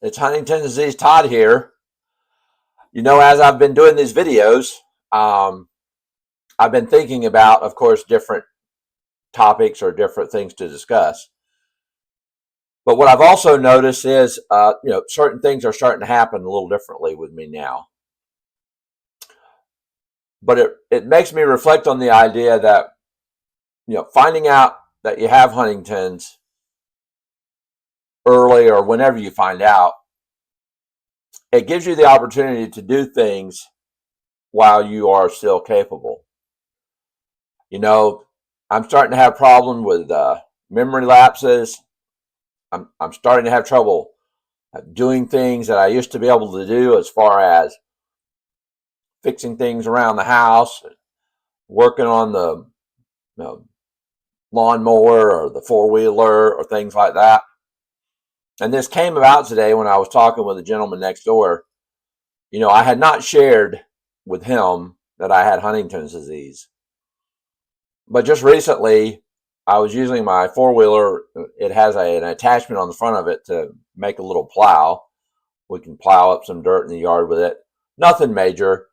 It's Huntington's disease Todd here. As I've been doing these videos, I've been thinking about, of course, different topics or different things to discuss. But what I've also noticed is, certain things are starting to happen a little differently with me now. But it makes me reflect on the idea that, finding out that you have Huntington's early or whenever you find out, it gives you the opportunity to do things while you are still capable. I'm starting to have problems with memory lapses. I'm starting to have trouble doing things that I used to be able to do, as far as fixing things around the house, working on the lawnmower or the four-wheeler or things like that. And this came about today when I was talking with a gentleman next door. I had not shared with him that I had Huntington's disease. But just recently, I was using my four-wheeler. It has an attachment on the front of it to make a little plow. We can plow up some dirt in the yard with it. Nothing major.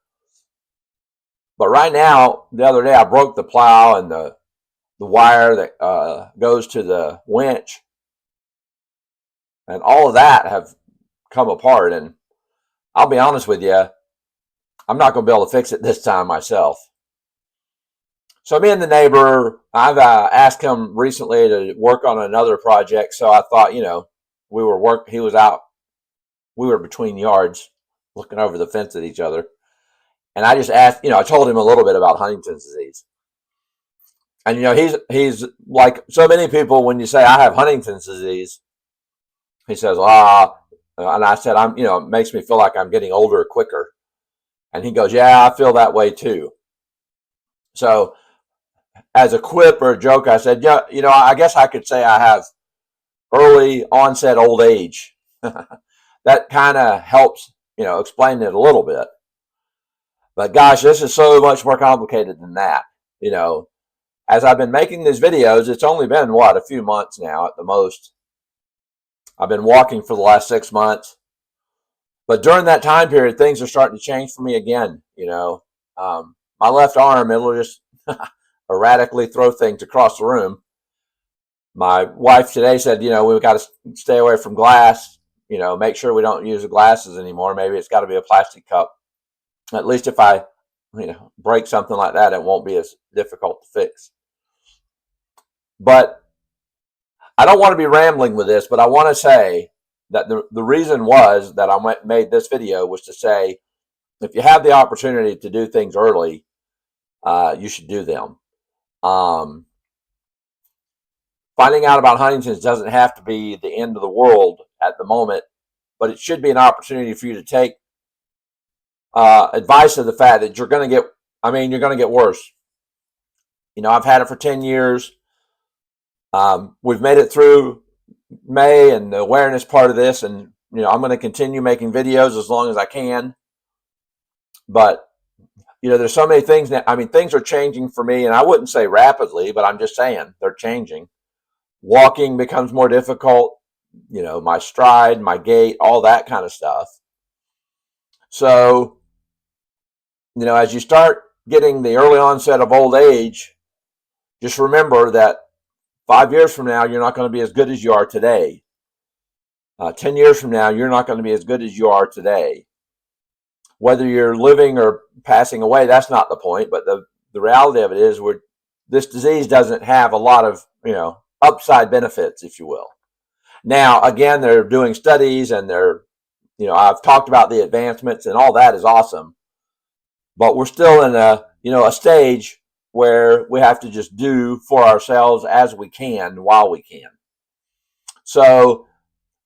But right now, the other day, I broke the plow and the wire that goes to the winch. And all of that have come apart. And I'll be honest with you, I'm not going to be able to fix it this time myself. So me and the neighbor, I've asked him recently to work on another project. So I thought, he was out, we were between yards looking over the fence at each other. And I just asked, I told him a little bit about Huntington's disease. And, he's like so many people, when you say I have Huntington's disease, he says, and I said, it makes me feel like I'm getting older quicker. And he goes, yeah, I feel that way too. So as a quip or a joke, I said, I guess I could say I have early onset old age. That kind of helps, explain it a little bit. But gosh, this is so much more complicated than that. As I've been making these videos, it's only been, a few months now at the most. I've been walking for the last 6 months. But during that time period, things are starting to change for me again. My left arm, it'll just erratically throw things across the room. My wife today said, we've got to stay away from glass, make sure we don't use the glasses anymore. Maybe it's got to be a plastic cup. At least if I, break something like that, it won't be as difficult to fix. But I don't want to be rambling with this, but I want to say that the reason was that I made this video was to say, if you have the opportunity to do things early, you should do them. Finding out about Huntington's doesn't have to be the end of the world at the moment, but it should be an opportunity for you to take advice of the fact that you're going to get worse. I've had it for 10 years. We've made it through May and the awareness part of this, and I'm going to continue making videos as long as I can. But there's so many things that things are changing for me, and I wouldn't say rapidly, but I'm just saying they're changing. Walking becomes more difficult. My stride, my gait, all that kind of stuff. So, as you start getting the early onset of old age, just remember that 5 years from now, you're not going to be as good as you are today. 10 years from now, you're not going to be as good as you are today. Whether you're living or passing away, that's not the point. But the reality of it is, this disease doesn't have a lot of, upside benefits, if you will. Now, again, they're doing studies, and I've talked about the advancements, and all that is awesome. But we're still in a stage where we have to just do for ourselves as we can while we can. So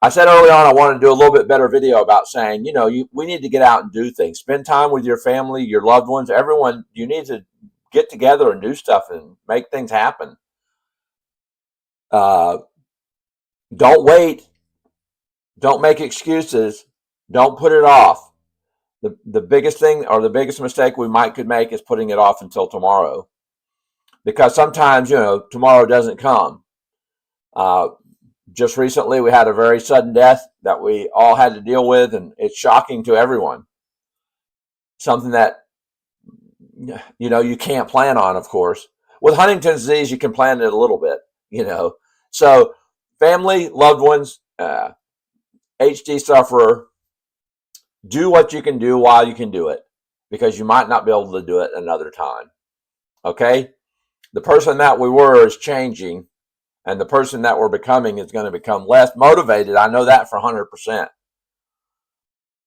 I said early on I wanted to do a little bit better video about saying, we need to get out and do things. Spend time with your family, your loved ones, everyone. You need to get together and do stuff and make things happen. Don't wait. Don't make excuses. Don't put it off. The biggest thing, or the biggest mistake could make, is putting it off until tomorrow. Because sometimes, tomorrow doesn't come. just recently we had a very sudden death that we all had to deal with, and it's shocking to everyone. Something that you can't plan on, of course. With Huntington's disease, you can plan it a little bit. So family, loved ones, HD sufferer, do what you can do while you can do it, because you might not be able to do it another time. Okay? The person that we were is changing, and the person that we're becoming is going to become less motivated. I know that for 100%.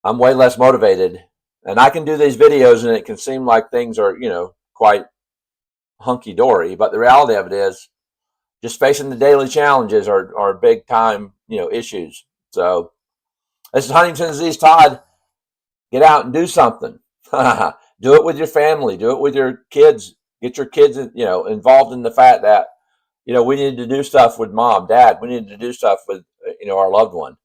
I'm way less motivated, and I can do these videos and it can seem like things are, quite hunky-dory, but the reality of it is just facing the daily challenges are big time, issues. So this is Huntington's disease, Todd. Get out and do something. Do it with your family. Do it with your kids. Get your kids, involved in the fact that, we need to do stuff with mom, dad. We need to do stuff with, our loved one.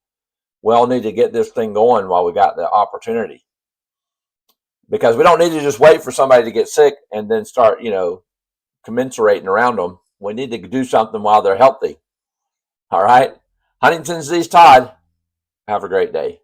We all need to get this thing going while we got the opportunity, because we don't need to just wait for somebody to get sick and then start, commensurating around them. We need to do something while they're healthy. All right. Huntington's disease, Todd. Have a great day.